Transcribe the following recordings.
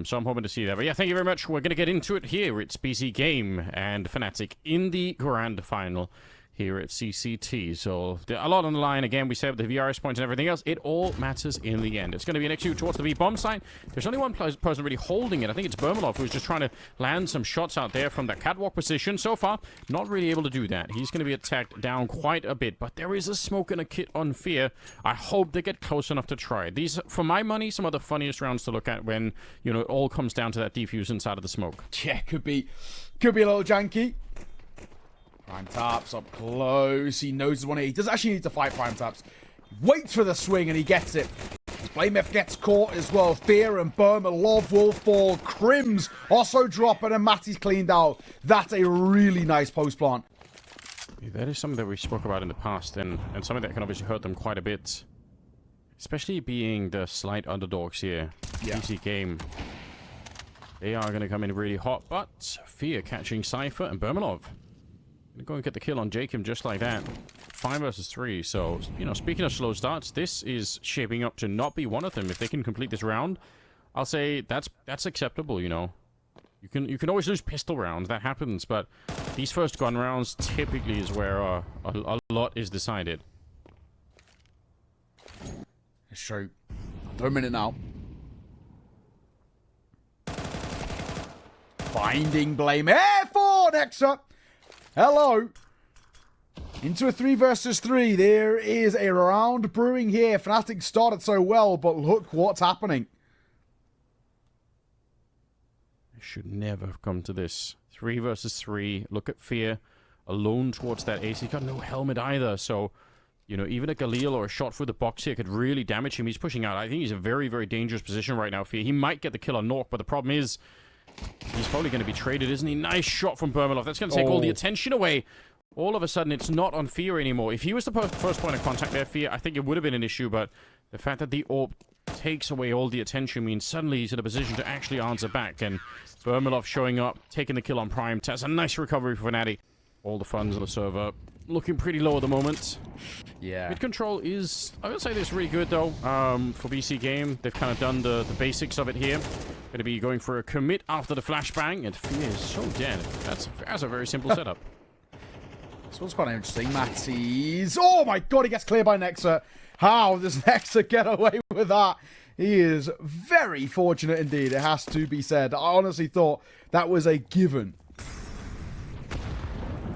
So I'm hoping to see that. But yeah, thank you very much. We're going to get into it here. It's BC.Game and Fnatic in the grand final here at CCT. So a lot on the line. Again, we said with the VRS points and everything else, it all matters in the end. It's going to be an execute towards the B-bomb site. There's only one person really holding it. I think it's Bermalov, who's just trying to land some shots out there from that catwalk position. So far, not really able to do that. He's going to be attacked down quite a bit, but there is a smoke and a kit on Fear. I hope they get close enough to try it. These, for my money, some of the funniest rounds to look at when, you know, it all comes down to that defuse inside of the smoke. Yeah, could be a little janky. Prime Taps up close. He knows one. He doesn't actually need to fight Prime Taps. Waits for the swing and he gets it. BlameF gets caught as well. Fear and Bermalov will fall. Crims also dropping and Matty's cleaned out. That's a really nice post plant. Yeah, that is something that we spoke about in the past and something that can obviously hurt them quite a bit. Especially being the slight underdogs here. Yeah. BC.Game. They are going to come in really hot, but Fear catching Cypher and Bermalov. Go and get the kill on Jacob just like that. 5 versus 3. So, you know, speaking of slow starts, this is shaping up to not be one of them. If they can complete this round, I'll say that's acceptable, you know. You can always lose pistol rounds. That happens, but these first gun rounds typically is where a lot is decided. It's true. Under a minute now. Finding blame. Air for next up. Hello. Into a 3 versus 3. There is a round brewing here. Fnatic started so well, but look what's happening. It should never have come to this. 3 versus 3. Look at Fear. Alone towards that ace. He's got no helmet either, so, you know, even a Galil or a shot through the box here could really damage him. He's pushing out. I think he's in a very, very dangerous position right now, Fear. He might get the kill on Nork, but the problem is he's probably going to be traded, isn't he? Nice shot from Bermalov. That's going to take all the attention away. All of a sudden, it's not on Fear anymore. If he was the first point of contact there, Fear, I think it would have been an issue, but the fact that the AWP takes away all the attention means suddenly he's in a position to actually answer back, and Bermalov showing up, taking the kill on Prime. That's a nice recovery for Fnatic. All the funds on the server looking pretty low at the moment. Yeah. Mid control is, I would say this is really good though, for BC.Game. They've kind of done the basics of it here. Going to be going for a commit after the flashbang, and Fear is so dead. That's a very simple setup. This one's quite interesting. Matty's. Oh my god, he gets cleared by Nexa. How does Nexa get away with that? He is very fortunate indeed, it has to be said. I honestly thought that was a given.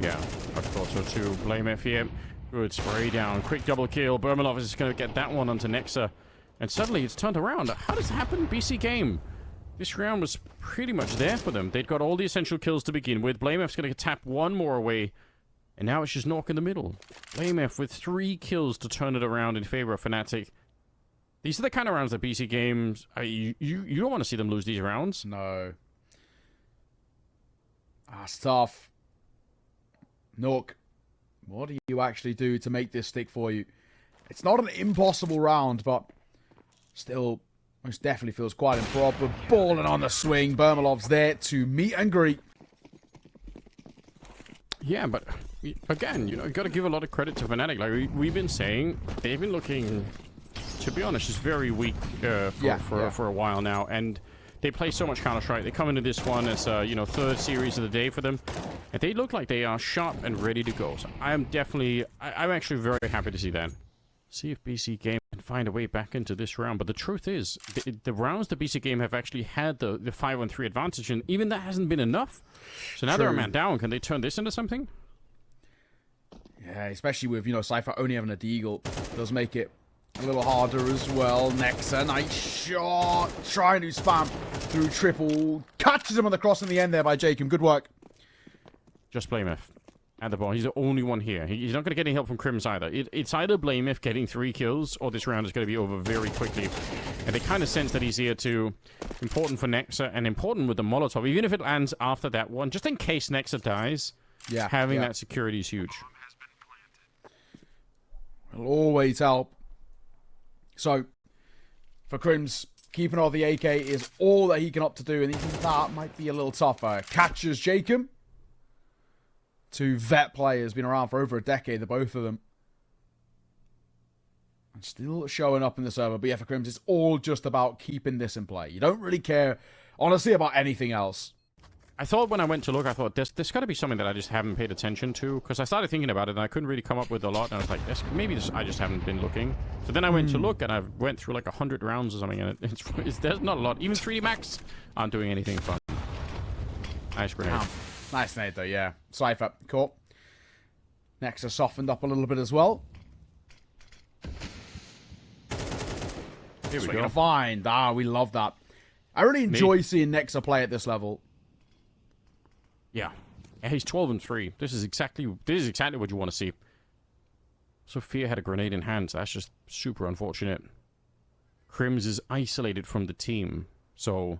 Yeah, I thought so too. BlameF here. Good spray down. Quick double kill. Bermalov is going to get that one onto Nexa. And suddenly it's turned around. How does it happen? BC.Game. This round was pretty much there for them. They'd got all the essential kills to begin with. BlameF's going to tap one more away. And now it's just Nork in the middle. BlameF with 3 kills to turn it around in favor of Fnatic. These are the kind of rounds that BC.Games... You don't want to see them lose these rounds. No. That's tough. Nork, what do you actually do to make this stick for you? It's not an impossible round, but still most definitely feels quite improper. Balling on the swing. Bermalov's there to meet and greet. Yeah, but again, you know, you've got to give a lot of credit to Fnatic. Like we've been saying, they've been looking, to be honest, just very weak for a while now, and they play so much Counter-Strike. They come into this one as you know, 3rd series of the day for them, and they look like they are sharp and ready to go. So I'm actually very happy to see that. See if BC.Game can find a way back into this round. But the truth is, the rounds that BC.Game have actually had the 5-on-3 advantage, and even that hasn't been enough. So now they're a man down. Can they turn this into something? Yeah, especially with, you know, Cypher only having a deagle. Does make it a little harder as well. Nexa, nice shot. Trying to spam through triple. Catches him on the cross in the end there by Jacob. Good work. Just BlameF. At the ball. He's the only one here. He's not going to get any help from Crims either. It's either BlameF getting 3 kills, or this round is going to be over very quickly. And they kind of sense that he's here too. Important for Nexa, and important with the Molotov. Even if it lands after that one, just in case Nexa dies, having that security is huge. Will always help. So, for Crims, keeping all the AK is all that he can opt to do, and even that might be a little tougher. Catches Jacob. 2 vet players, been around for over a decade, the both of them. And still showing up in the server. But yeah, for Crims, it's all just about keeping this in play. You don't really care, honestly, about anything else. I thought when I went to look, I thought, there's got to be something that I just haven't paid attention to. Because I started thinking about it, and I couldn't really come up with a lot. And I was like, maybe I just haven't been looking. So then I went to look, and I went through like 100 rounds or something. And there's not a lot. Even 3D Max aren't doing anything fun. Nice grenade. Wow. Nice grenade, though, yeah. Cypher, cool. Nexa softened up a little bit as well. Here we We're go. gonna find. We love that. I really enjoy seeing Nexa play at this level. Yeah. He's 12-3. This is exactly what you want to see. Sophia had a grenade in hand, so that's just super unfortunate. Crims is isolated from the team, so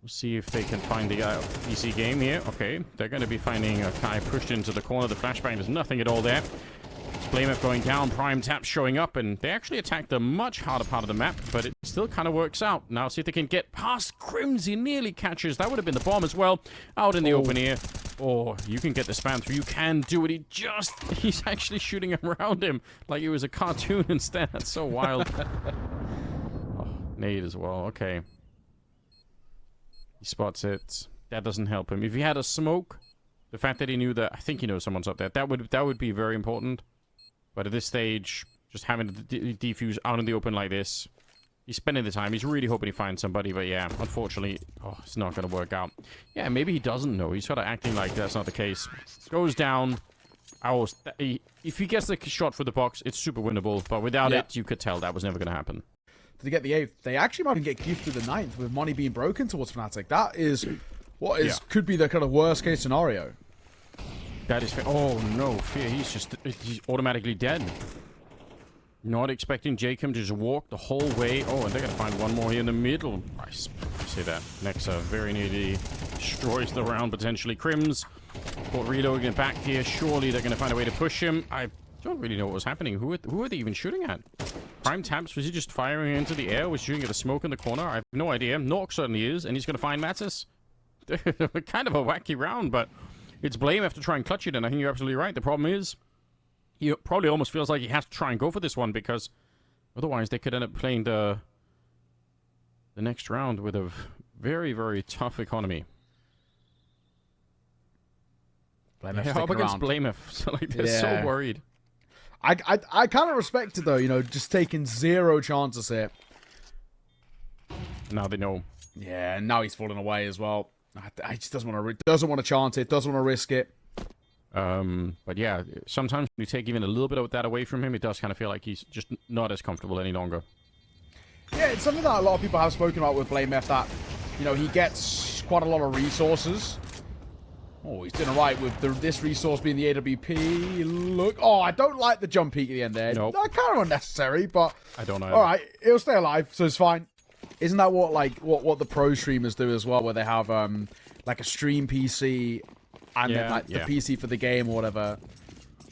we'll see if they can find the BC.Game here. Okay, they're going to be finding a Kai pushed into the corner. The flashbang, there's nothing at all there. Flameth going down, Prime Tap showing up, and they actually attacked the much harder part of the map, but it still kind of works out. Now see if they can get past Crims. He nearly catches. That would have been the bomb as well. Out in the open here. Oh, you can get the spam through. You can do it. He's actually shooting around him like it was a cartoon instead. That's so wild. Oh, nade as well. Okay. He spots it. That doesn't help him. If he had a smoke, the fact that he knew that, I think he knows someone's up there, that would be very important. But at this stage, just having to defuse out in the open like this, he's spending the time. He's really hoping he finds somebody, but yeah, unfortunately, it's not going to work out. Yeah, maybe he doesn't know. He's sort of acting like that's not the case. Goes down. If he gets the shot for the box, it's super winnable. But without it, you could tell that was never going to happen. To get the 8th, they actually might even get gifted the 9th with money being broken towards Fnatic. That is could be the kind of worst case scenario. That is... Oh, no. Fear. He's automatically dead. Not expecting Jacob to just walk the whole way. Oh, and they're going to find one more here in the middle. I say that. Nexa very nearly destroys the round, potentially. Crims. Caught reloading it back here. Surely they're going to find a way to push him. I don't really know what was happening. Who are they even shooting at? Prime Taps, was he just firing into the air? Was shooting at the smoke in the corner? I have no idea. Nork certainly is, and he's going to find Mattis. Kind of a wacky round, but... It's Blame have to try and clutch it, and I think you're absolutely right. The problem is, he probably almost feels like he has to try and go for this one, because otherwise they could end up playing the next round with a very, very tough economy. Blameth up against Blameth, so like they're so worried. I kind of respect it though, you know, just taking 0 chances here. Now they know. Yeah, and now he's falling away as well. I just doesn't want to chance it, doesn't want to risk it. But yeah, sometimes when you take even a little bit of that away from him, it does kind of feel like he's just not as comfortable any longer. Yeah, it's something that a lot of people have spoken about with Blameth, that, you know, he gets quite a lot of resources. Oh, he's doing all right with this resource being the AWP. Look, I don't like the jump peek at the end there. Nope. Kind of unnecessary, but I don't know. All right, it'll stay alive, so it's fine. Isn't that what the pro streamers do as well, where they have like a stream PC and then like the PC for the game or whatever?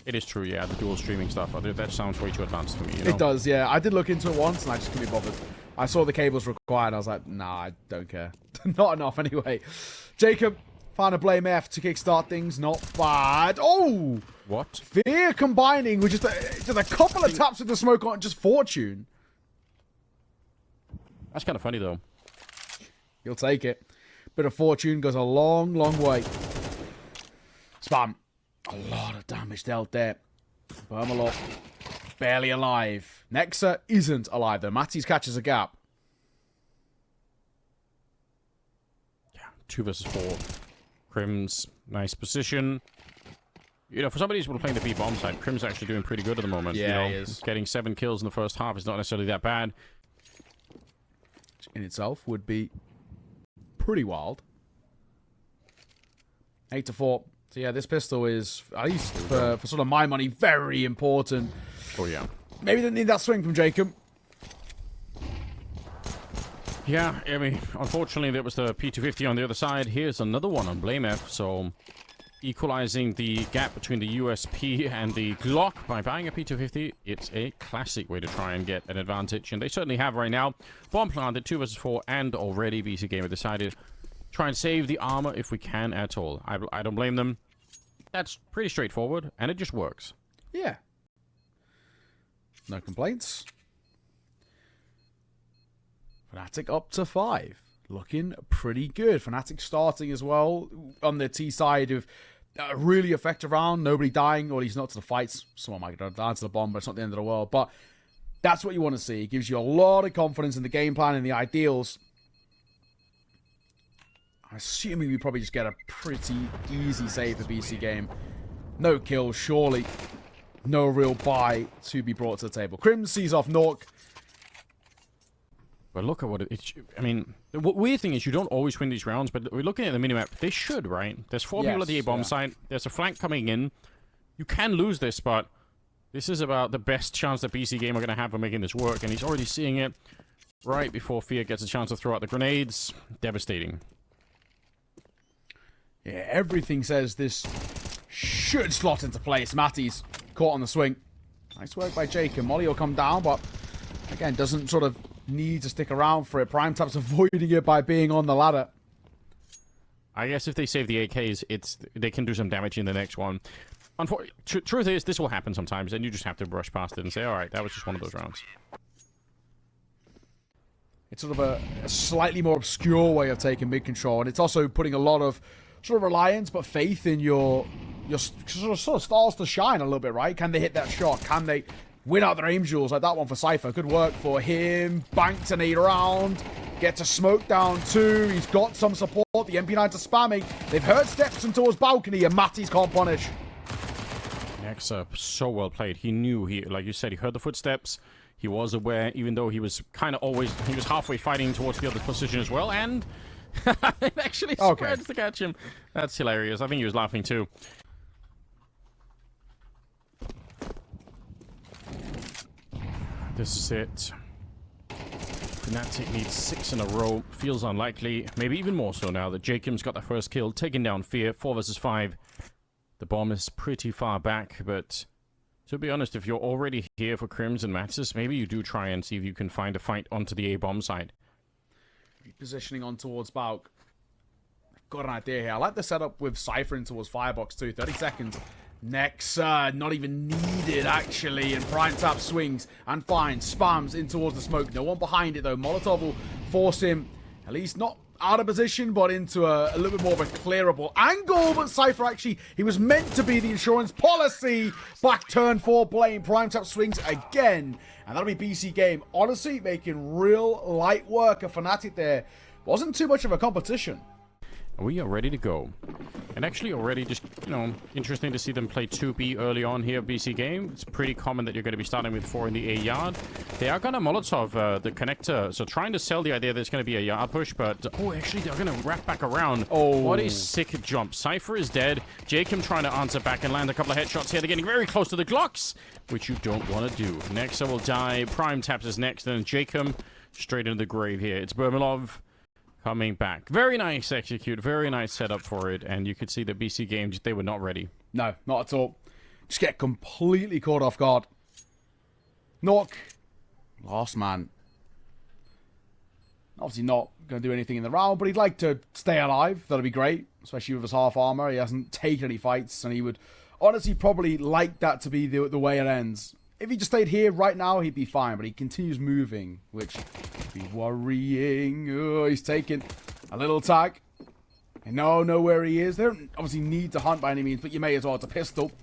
It is true, yeah. The dual streaming stuff. That sounds way too advanced for me. You know? It does, yeah. I did look into it once, and I just couldn't be bothered. I saw the cables required. I was like, nah, I don't care. Not enough, anyway. Jacob found a Blame F to kickstart things. Not bad. Oh, what? Fear combining with just a couple of taps with the smoke on, just Fortune. That's kind of funny, though. You'll take it. Bit of Fortune goes a long, long way. Spam. A lot of damage dealt there. Burmalot. Barely alive. Nexa isn't alive, though. Matties catches a gap. Yeah, 2 versus 4. Crims, nice position. You know, for somebody who's playing the B-bomb side, Crim's actually doing pretty good at the moment. Yeah, you know, he is. Getting 7 kills in the first half is not necessarily that bad. In itself would be pretty wild. 8-4. So yeah, this pistol is, at least for sort of my money, very important. Oh yeah. Maybe they need that swing from Jacob. Yeah, I mean, unfortunately there was the P250 on the other side. Here's another one on Blameth, so equalizing the gap between the USP and the Glock by buying a P250. It's a classic way to try and get an advantage, and they certainly have right now. Bomb planted, 2 versus 4, and already BC.Game have decided try and save the armor if we can at all. I don't blame them. That's pretty straightforward, and it just works. Yeah. No complaints. Fnatic up to 5. Looking pretty good. Fnatic starting as well on the T side of a really effective round. Nobody dying, or at least not to the fights. Someone might go down to the bomb, but it's not the end of the world. But that's what you want to see. It gives you a lot of confidence in the game plan and the ideals. I'm assuming we probably just get a pretty easy save for BC.Game. No kills, surely. No real buy to be brought to the table. Crim sees off Nork. But look at what I mean, the weird thing is you don't always win these rounds, but we're looking at the minimap. They should, right? There's 4 people at the A-bomb site. There's a flank coming in. You can lose this, but this is about the best chance that BC.Game are going to have of making this work, and he's already seeing it right before Fear gets a chance to throw out the grenades. Devastating. Yeah, everything says this should slot into place. Matty's caught on the swing. Nice work by Jacob. Molly will come down, but again, doesn't sort of need to stick around for it. Primetap's avoiding it by being on the ladder. I guess if they save the AKs, they can do some damage in the next one. Truth is, this will happen sometimes, and you just have to brush past it and say, all right, that was just one of those rounds. It's sort of a slightly more obscure way of taking mid control, and it's also putting a lot of sort of reliance but faith in your sort of stars to shine a little bit, right? Can they hit that shot? Can they win out their aim duels like that one for Cypher? Good work for him. Banked an 8 round. Gets a smoke down too. He's got some support. The MP9s are spamming. They've heard steps towards balcony, and Matty's can't punish. Nexa, so well played. He knew, like you said, he heard the footsteps. He was aware, even though he was kind of always, he was halfway fighting towards the other position as well, and it actually spreads to catch him. That's hilarious. I think he was laughing too. This is it. Fnatic needs 6 in a row. Feels unlikely. Maybe even more so now that Jacob's got the first kill, taking down Fear. 4 versus 5. The bomb is pretty far back, but to be honest, if you're already here for Crims and Mattis, maybe you do try and see if you can find a fight onto the A-bomb side. Positioning on towards Balk. I've got an idea here. I like the setup with Cypher in towards Firebox too. 30 seconds. Nexa, not even needed actually, and Primetap swings and finds, spams in towards the smoke. No one behind it though. Molotov will force him, at least not out of position, but into a little bit more of a clearable angle. But Cypher actually, he was meant to be the insurance policy. Back turn for Blame. Primetap swings again, and that'll be BC.Game. Honestly, making real light work of Fnatic there. Wasn't too much of a competition. We are ready to go. And actually already just, you know, interesting to see them play 2B early on here at BC.Game. It's pretty common that you're going to be starting with 4 in the A yard. They are going to Molotov the connector, so trying to sell the idea that it's going to be a yard push, but... Oh, actually, they're going to wrap back around. Oh. What a sick jump. Cypher is dead. Jacob trying to answer back and land a couple of headshots here. They're getting very close to the Glocks, which you don't want to do. Nexa will die. Prime taps is next, and then Jacob straight into the grave here. It's Bermilov coming back. Very nice execute. Very nice setup for it. And you could see the BC.Game, they were not ready. No, not at all. Just get completely caught off guard. Nock. Last man. Obviously not going to do anything in the round, but he'd like to stay alive. That'd be great. Especially with his half armor. He hasn't taken any fights, and he would honestly probably like that to be the way it ends. If he just stayed here right now, he'd be fine, but he continues moving, which would be worrying. Oh, he's taking a little tag. And no, know where he is. They don't obviously need to hunt by any means, but you may as well. It's a pistol.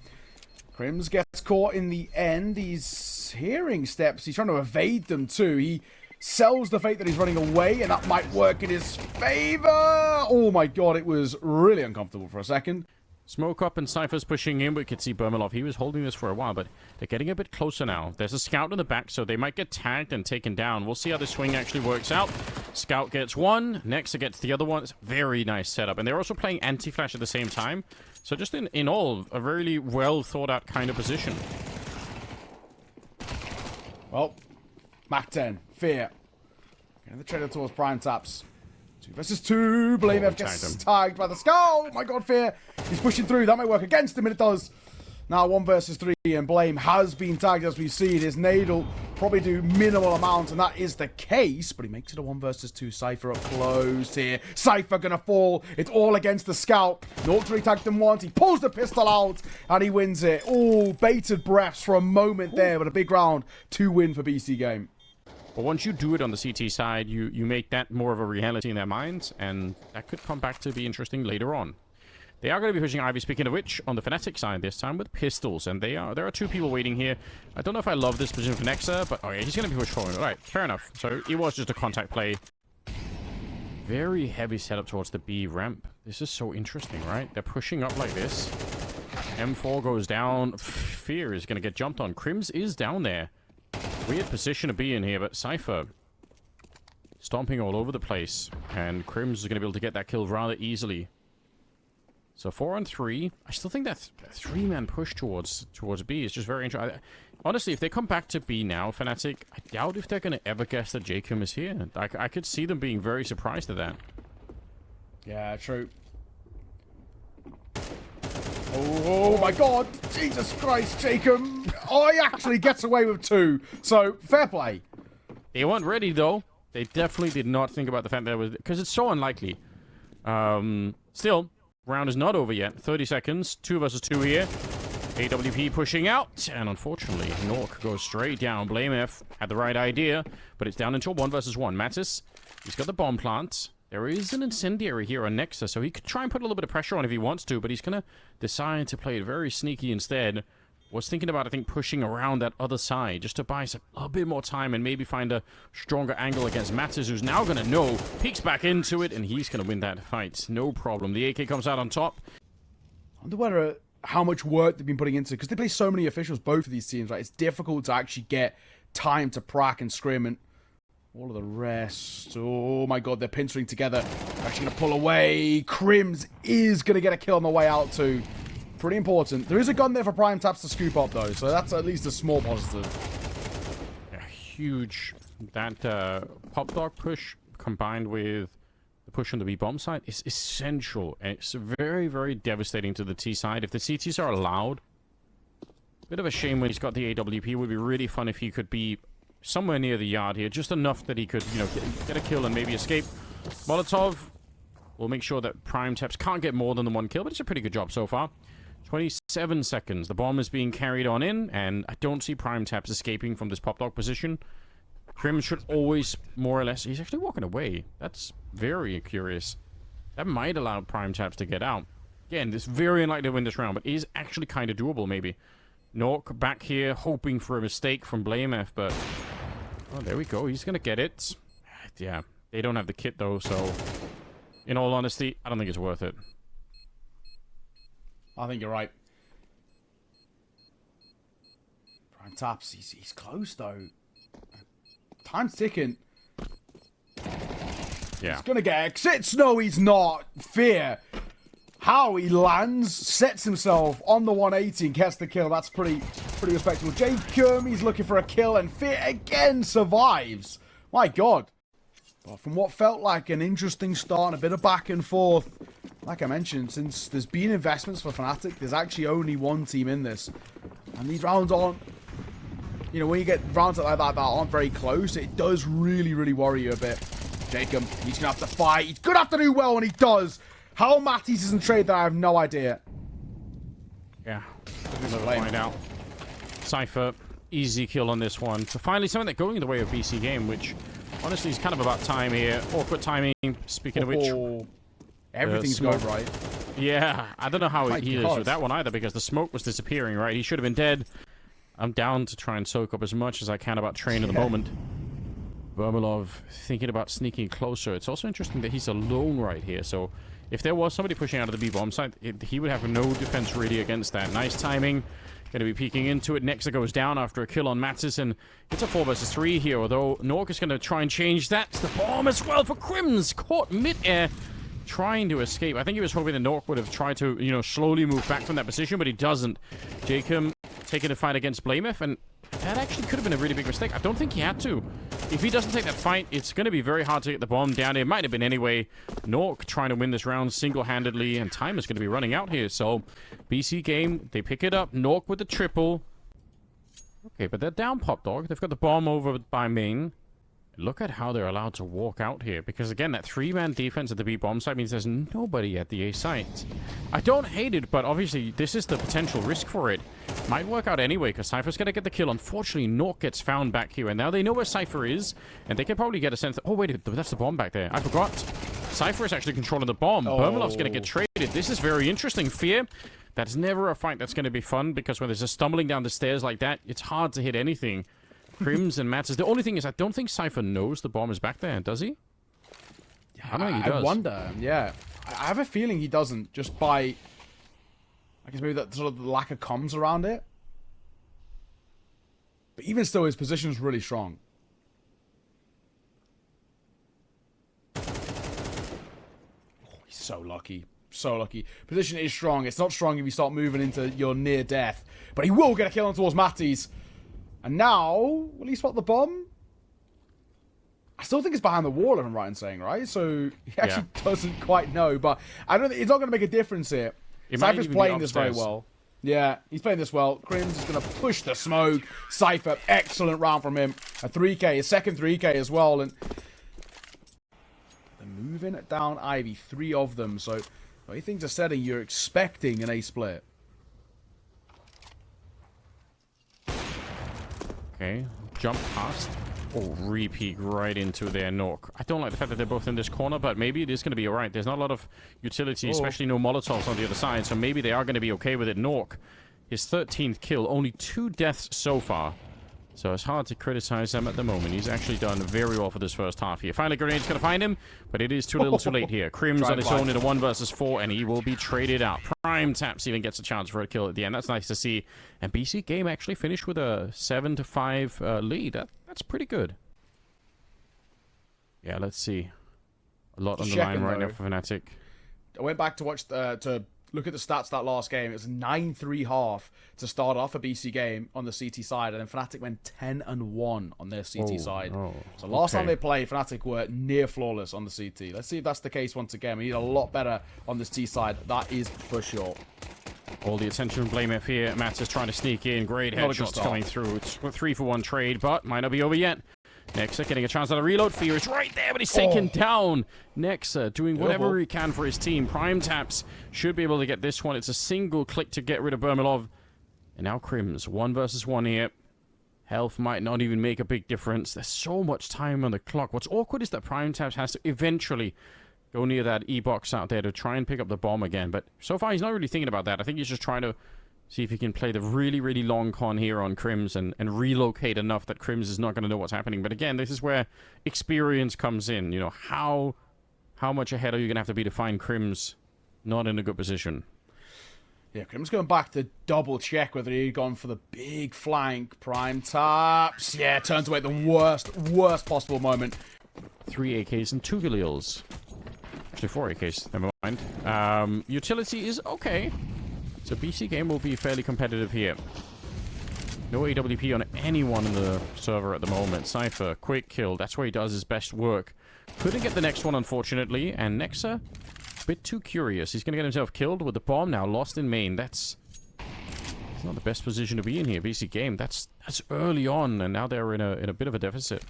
Crims gets caught in the end. He's hearing steps. He's trying to evade them too. He sells the fate that he's running away, and that might work in his favor. Oh my god, it was really uncomfortable for a second. Smoke up and Cypher's pushing in. We could see Bermilov. He was holding this for a while, but they're getting a bit closer now. There's a scout in the back, so they might get tagged and taken down. We'll see how the swing actually works out. Scout gets one. Nexa gets the other one. It's a very nice setup. And they're also playing anti-flash at the same time. So just in all, a really well thought out kind of position. Well, Mach 10. Fear. Getting the trailer towards Prime Taps. 2 versus 2. Blame F gets tagged by the skull. Oh my god, Fear. He's pushing through. That might work against him, and it does. Now 1 versus 3, and Blame has been tagged as we've seen. His nade will probably do minimal amount, and that is the case, but he makes it a 1 versus 2. Cypher up close here. Cypher gonna fall. It's all against the scout. Naughty tagged him once. He pulls the pistol out, and he wins it. Oh, bated breaths for a moment there, but a big round. 2 win for BC.Game. But once you do it on the CT side, you make that more of a reality in their minds, and that could come back to be interesting later on. They are going to be pushing Ivy, speaking of which, on the Fnatic side this time with pistols, and there are 2 people waiting here. I don't know if I love this position for Nexa, but oh yeah, he's going to be pushed forward. All right, fair enough. So it was just a contact play. Very heavy setup towards the B ramp. This is so interesting, right? They're pushing up like this. M4 goes down. Fear is going to get jumped on. Crims is down there. Weird position to be in here, but Cypher stomping all over the place, and Crims is going to be able to get that kill rather easily. So 4 on 3. I still think that 3-man push towards B is just very interesting. Honestly, if they come back to B now, Fnatic, I doubt if they're going to ever guess that Jacob is here. I could see them being very surprised at that. Yeah, true. Oh my god! Jesus Christ, Jacob! Oh, he actually gets away with 2. So, fair play. They weren't ready, though. They definitely did not think about the fact that it was... Because it's so unlikely. Still... Round is not over yet. 30 seconds. 2 versus 2 here. AWP pushing out. And unfortunately, Nork goes straight down. Blame F had the right idea. But it's down into a 1 versus 1. Mattis, he's got the bomb plant. There is an incendiary here on Nexa, so he could try and put a little bit of pressure on if he wants to. But he's going to decide to play it very sneaky instead. Was thinking about, I think, pushing around that other side just to buy a bit more time and maybe find a stronger angle against Mattis, who's now going to know. Peeks back into it, and he's going to win that fight. No problem. The AK comes out on top. I wonder whether how much work they've been putting into, because they play so many officials, both of these teams, right? It's difficult to actually get time to prac and scrim and all of the rest. Oh my god, they're pincering together. They're actually going to pull away. Crims is going to get a kill on the way out too. Pretty important. There is a gun there for Prime Taps to scoop up, though, so that's at least a small positive. Yeah, huge. That pop dog push combined with the push on the B bomb side is essential, and it's very, very devastating to the T side. If the CTs are allowed, bit of a shame when he's got the AWP. It would be really fun if he could be somewhere near the yard here, just enough that he could, you know, get a kill and maybe escape. Molotov will make sure that Prime Taps can't get more than the 1 kill, but it's a pretty good job so far. 27 seconds. The bomb is being carried on in, and I don't see Prime Taps escaping from this pop dog position. Krim should always, more or less... He's actually walking away. That's very curious. That might allow Prime Taps to get out. Again, it's very unlikely to win this round, but it is actually kind of doable, maybe. Nork back here, hoping for a mistake from BlameF, but... Oh, there we go. He's going to get it. Yeah, they don't have the kit, though, so... In all honesty, I don't think it's worth it. I think you're right. Prime Taps, he's close though. Time's ticking. Yeah. He's gonna get exits. No, he's not. Fear. How he lands, sets himself on the 180 and gets the kill. That's pretty respectable. Jacob, he's looking for a kill, and Fear again survives. My god. But from what felt like an interesting start and a bit of back and forth, like I mentioned, since there's been investments for Fnatic, there's actually only 1 team in this. And these rounds aren't, you know, when you get rounds like that aren't very close, it does really, really worry you a bit. Jacob, he's going to have to fight. He's going to have to do well when he does. How Mattis isn't traded, I have no idea. Yeah, we'll find out. Cypher, easy kill on this one. So finally something that's going in the way of BC.Game, which honestly is kind of about time here. Awkward timing, speaking of which... Everything's going right. Yeah, I don't know how he is with that one either, because the smoke was disappearing, right? He should have been dead. I'm down to try and soak up as much as I can about Train at the moment. Vermilov thinking about sneaking closer. It's also interesting that he's alone right here, so if there was somebody pushing out of the B-bomb site, he would have no defense really against that. Nice timing. Going to be peeking into it. Nexa goes down after a kill on Mattis, and it's a 4 versus 3 here, although Nork is going to try and change that. It's the bomb as well for Crims, caught mid-air, trying to escape. I think he was hoping that Nork would have tried to, you know, slowly move back from that position, but he doesn't. Jacob taking the fight against BlameF, and that actually could have been a really big mistake. I don't think he had to. if he doesn't take that fight, it's going to be very hard to get the bomb down. It might have been anyway. Nork trying to win this round single-handedly, and time is going to be running out here. So, BC.Game, they pick it up. Nork with the triple. Okay, but they're down, Pop Dog. They've got the bomb over by main. Look at how they're allowed to walk out here. Because, again, that 3-man defense at the B bomb site means there's nobody at the A site. I don't hate it, but obviously this is the potential risk for it. Might work out anyway, because Cypher's going to get the kill. Unfortunately, Nork gets found back here. And now they know where Cypher is. And they can probably get a sense that... Oh, wait, that's the bomb back there. I forgot. Cypher is actually controlling the bomb. Oh. Bermalov's going to get traded. This is very interesting. Fear... That's never a fight that's going to be fun, because when there's a stumbling down the stairs like that, it's hard to hit anything. Crims and Mats. The only thing is, I don't think Cypher knows the bomb is back there, does he? I don't think he does. I wonder, yeah. I have a feeling he doesn't, just by... I guess maybe that sort of lack of comms around it. But even still, his position's really strong. Oh, he's so lucky. So lucky. Position is strong. It's not strong if you start moving into your near death. But he will get a kill on towards Matties. And now, will he spot the bomb? I still think it's behind the wall, if I'm right in saying, right? So he actually doesn't quite know. But I don't think it's not going to make a difference here. Cypher's playing this very well. Yeah, he's playing this well. Crims is going to push the smoke. Cypher, excellent round from him. A 3k, a second 3k as well. And they're moving it down Ivy. 3 of them. So... the way things are setting, you're expecting an A split. Okay, jump past. Oh, re-peek right into their Nork. I don't like the fact that they're both in this corner, but maybe it is going to be alright. There's not a lot of utility, especially no Molotovs on the other side, so maybe they are going to be okay with it. Nork, his 13th kill, only 2 deaths so far. So it's hard to criticize them at the moment. He's actually done very well for this first half here. Finally, Grenade's going to find him, but it is too little too late here. Crims on his own in a 1 versus 4, and he will be traded out. Prime Taps even gets a chance for a kill at the end. That's nice to see. And BC.Game actually finished with a 7-5 lead. That's pretty good. Yeah, let's see. A lot on the line right now for Fnatic. I went back to watch to look at the stats that last game. It was 9-3 half to start off a BC.Game on the CT side, and then Fnatic went 10-1 on their CT side. So last time they played, Fnatic were near flawless on the CT. Let's see if that's the case once again. We need a lot better on this T side. That is for sure. All the attention from Blame F here. Mats is trying to sneak in. Great headshots coming through. It's a 3-for-1 trade, but might not be over yet. Nexa getting a chance at a reload. Fear is right there, but he's taken down. Nexa doing whatever he can for his team. Prime Taps should be able to get this one. It's a single click to get rid of Bermalov. And now Crims, 1 versus 1 here. Health might not even make a big difference. There's so much time on the clock. What's awkward is that Prime Taps has to eventually go near that E-box out there to try and pick up the bomb again. But so far, he's not really thinking about that. I think he's just trying to see if he can play the really, really long con here on Crims and relocate enough that Crims is not going to know what's happening. But again, this is where experience comes in. You know, how much ahead are you going to have to be to find Crims not in a good position? Yeah, Crims going back to double check whether he'd gone for the big flank. Prime Taps. Yeah, turns away at the worst possible moment. 3 AKs and 2 Galils. Actually, 4 AKs. Never mind. Utility is okay. So BC.Game will be fairly competitive here. No AWP on anyone in the server at the moment. Cypher, quick kill. That's where he does his best work. Couldn't get the next one, unfortunately. And Nexa, a bit too curious. He's going to get himself killed with the bomb now. Lost in main. That's not the best position to be in here. BC.Game, that's early on. And now they're in a bit of a deficit.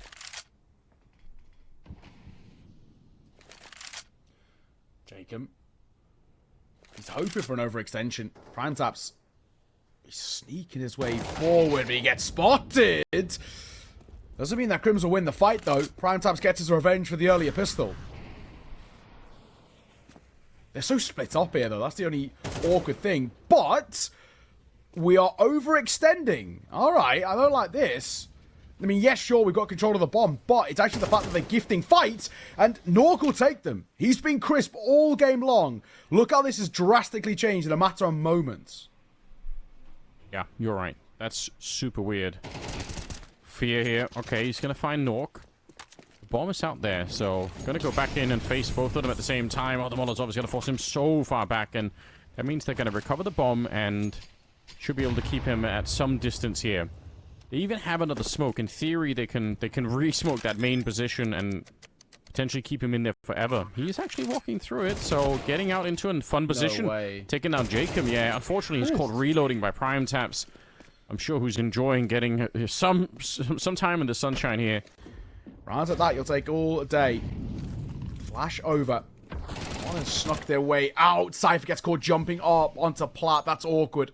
Jacob. He's hoping for an overextension. Prime Taps. He's sneaking his way forward, but he gets spotted. Doesn't mean that Crims will win the fight, though. Prime Taps gets his revenge for the earlier pistol. They're so split up here, though. That's the only awkward thing. But we are overextending. All right, I don't like this. I mean, yes, sure, we've got control of the bomb, but it's actually the fact that they're gifting fights, and Nork will take them. He's been crisp all game long. Look how this has drastically changed in a matter of moments. Yeah, you're right. That's super weird. Fear here. Okay, he's going to find Nork. The bomb is out there, so going to go back in and face both of them at the same time. Oh, the Molotov is going to force him so far back, and that means they're going to recover the bomb and should be able to keep him at some distance here. They even have another smoke. In theory, they can re-smoke that main position and potentially keep him in there forever. He's actually walking through it, so getting out into a fun position. No way. Taking down Jacob, yeah. Unfortunately, he's caught reloading by Prime Taps. I'm sure who's enjoying getting some time in the sunshine here. Rounds at that, you'll take all day. Flash over. One has snuck their way out. Cypher gets caught jumping up onto Plat. That's awkward.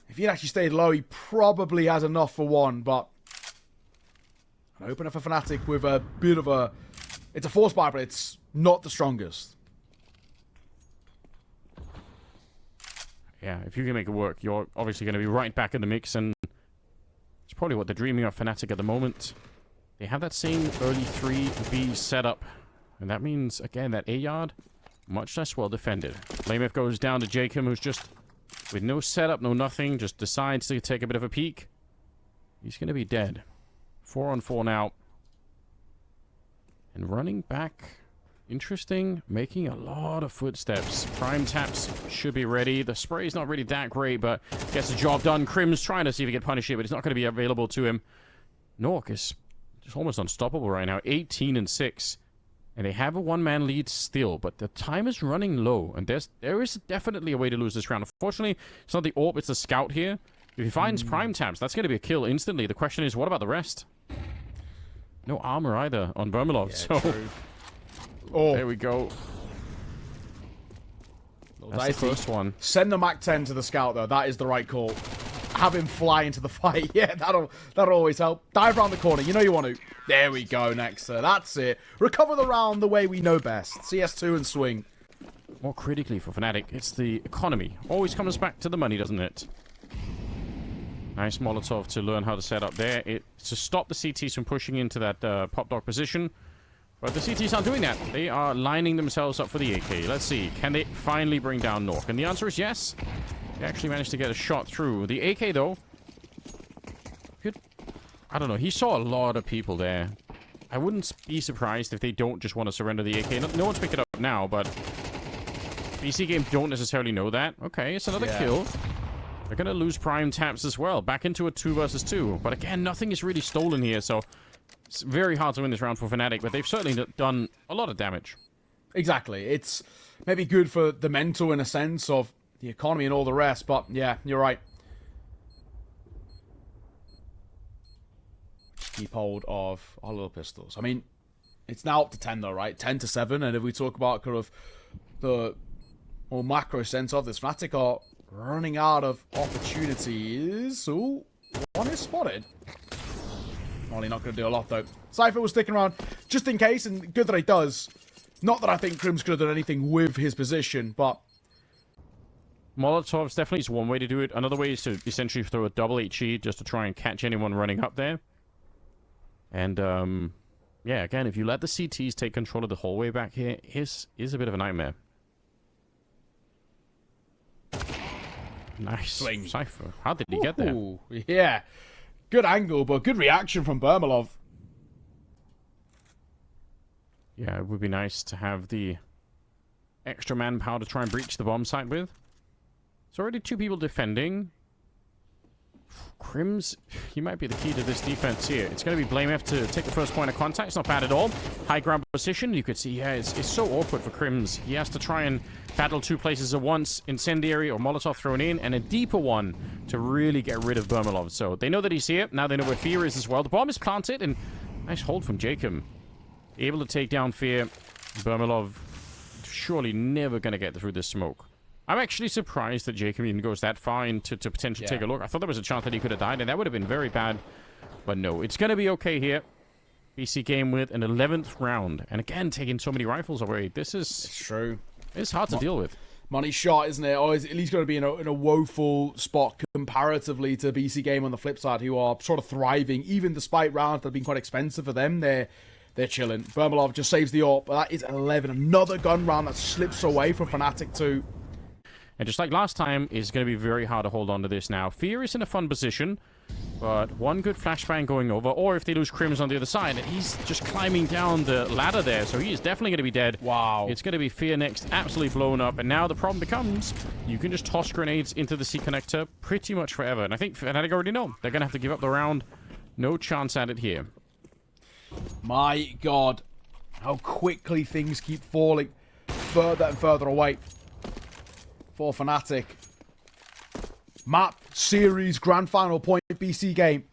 If he'd actually stayed low, he probably has enough for one, but an opener for Fnatic with a bit of a... It's a force buy, but it's not the strongest. Yeah, if you can make it work, you're obviously going to be right back in the mix, and it's probably what they're dreaming of Fnatic at the moment. They have that same early 3B setup, and that means, again, that A yard, much less well defended. BlameF goes down to Jacob, who's just, with no setup, no nothing, just decides to take a bit of a peek. He's going to be dead. 4 on 4 now. And running back, interesting, making a lot of footsteps. Prime Taps should be ready. The spray's not really that great, but gets the job done. Crim's trying to see if he can punish it, but it's not going to be available to him. Nork is just almost unstoppable right now. 18 and 6. And they have a one-man lead still, but the time is running low. And there is definitely a way to lose this round. Unfortunately, it's not the AWP, it's the scout here. If he finds Prime Taps, that's going to be a kill instantly. The question is, what about the rest? No armor either on Bermalov, Yeah, so... Oh, There we go. That's the first one. Send the MAC-10 to the scout, though. That is the right call. Have him fly into the fight. Yeah, that'll always help. Dive around the corner. You know you want to. There we go, Nexter. That's it. Recover the round the way we know best. CS2 and swing. More critically for Fnatic, it's the economy. Always comes back to the money, doesn't it? Nice Molotov to learn how to set up there. It's to stop the CTs from pushing into that pop dog position. But the CTs aren't doing that. They are lining themselves up for the AK. Let's see. Can they finally bring down Nork? And the answer is yes. They actually managed to get a shot through. The AK, though... I don't know. He saw a lot of people there. I wouldn't be surprised if they don't just want to surrender the AK. No one's picked it up now, but... BC.Game don't necessarily know that. Okay, it's another kill. They're going to lose Prime Taps as well. Back into a 2 versus 2. But again, nothing is really stolen here, so... It's very hard to win this round for Fnatic, but they've certainly done a lot of damage. Exactly. It's maybe good for the mental in a sense of the economy and all the rest, but yeah, you're right. Just keep hold of our little pistols. I mean, it's now up to 10 though, right? 10 to 7, and if we talk about kind of the more macro sense of this, Fnatic are running out of opportunities. Ooh, one is spotted. Well, he's not going to do a lot, though. Cypher was sticking around just in case, and good that he does. Not that I think Crim's could have done anything with his position, but... Molotovs definitely is one way to do it. Another way is to essentially throw a double HE just to try and catch anyone running up there. And, yeah, again, if you let the CTs take control of the hallway back here, is a bit of a nightmare. Nice. Swing. Cypher. How did he get there? Ooh, yeah. Good angle, but good reaction from Bermalov. Yeah, it would be nice to have the extra manpower to try and breach the bomb site with. It's already 2 people defending. Crims, he might be the key to this defense here. It's going to be BlameF to take the first point of contact. It's not bad at all. High ground position. You could see, yeah, it's so awkward for Crims. He has to try and battle 2 places at once. Incendiary or Molotov thrown in, and a deeper one to really get rid of Bermalov. So they know that he's here. Now they know where Fear is as well. The bomb is planted, and nice hold from Jacob. Able to take down Fear. Bermalov surely never going to get through this smoke. I'm actually surprised that Jacob even goes that far in to potentially take a look. I thought there was a chance that he could have died, and that would have been very bad. But no, it's going to be okay here. BC.Game with an 11th round. And again, taking so many rifles away. This is... It's true. It's hard to deal with. Money shot, isn't it? Or is at least going to be in a woeful spot comparatively to BC.Game on the flip side, who are sort of thriving. Even despite rounds that have been quite expensive for them, they're chilling. Bermalov just saves the AWP. That is 11. Another gun round that slips away from Fnatic too. And just like last time, it's going to be very hard to hold on to this now. Fear is in a fun position. But one good flashbang going over, or if they lose Crims on the other side, he's just climbing down the ladder there, so he is definitely going to be dead. Wow. It's going to be Fear next, absolutely blown up, and now the problem becomes you can just toss grenades into the C connector pretty much forever, and I think Fnatic already know. They're going to have to give up the round. No chance at it here. My God, how quickly things keep falling further and further away for Fnatic. Map, series, grand final point, BC game.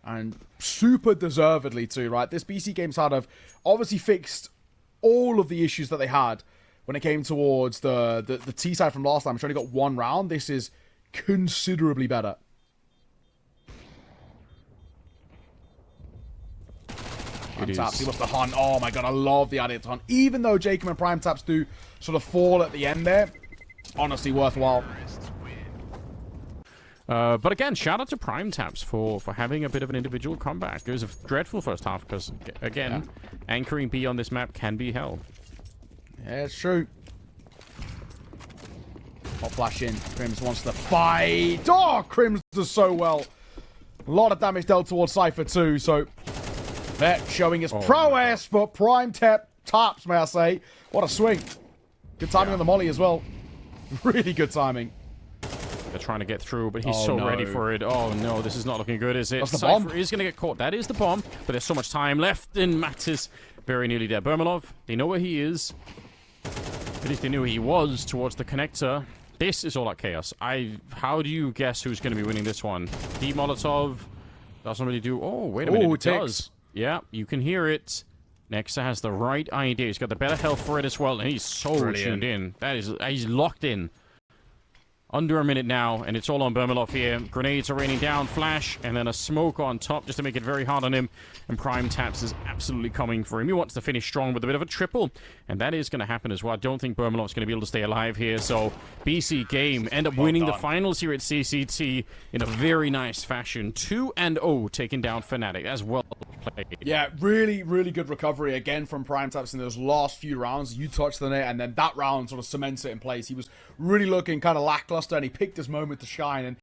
And super deservedly too, right? This BC game's had of obviously fixed all of the issues that they had when it came towards the T side from last time. Which only got one round. This is considerably better. Prime taps, he wants to hunt. Oh my God, I love the idea to hunt. Even though Jacob and Prime taps do sort of fall at the end there, honestly worthwhile. But again, shout out to Prime Taps for having a bit of an individual comeback. It was a dreadful first half because, again, anchoring B on this map can be hell. Yeah, it's true. Hot flash in. Crims wants to fight. Oh, Crims does so well. A lot of damage dealt towards Cypher too, so Vet showing his prowess, but Prime taps, may I say. What a swing. Good timing on the molly as well. Really good timing. They're trying to get through, but he's so ready for it. Oh, no, this is not looking good, is it? That's the bomb. Cypher is going to get caught. That is the bomb, but there's so much time left, and Matt is very nearly there. Bermalov, they know where he is. At least they knew where he was towards the connector. This is all out chaos. How do you guess who's going to be winning this one? Deep Molotov doesn't really do... Oh, wait a minute, it does. Yeah, you can hear it. Nexa has the right idea. He's got the better health for it as well, and he's so tuned in. That is, he's locked in. Under a minute now, and it's all on Bermalov here. Grenades are raining down, flash, and then a smoke on top just to make it very hard on him. And Prime Taps is absolutely coming for him. He wants to finish strong with a bit of a triple, and that is going to happen as well. I don't think Bermalov's going to be able to stay alive here, so BC.Game end up winning the finals here at CCT in a very nice fashion. 2-0, taking down Fnatic as well played. Yeah, really, really good recovery again from Prime Taps in those last few rounds. You touched on it, and then that round sort of cements it in place. He was really looking kind of lackluster, and he picked his moment to shine, and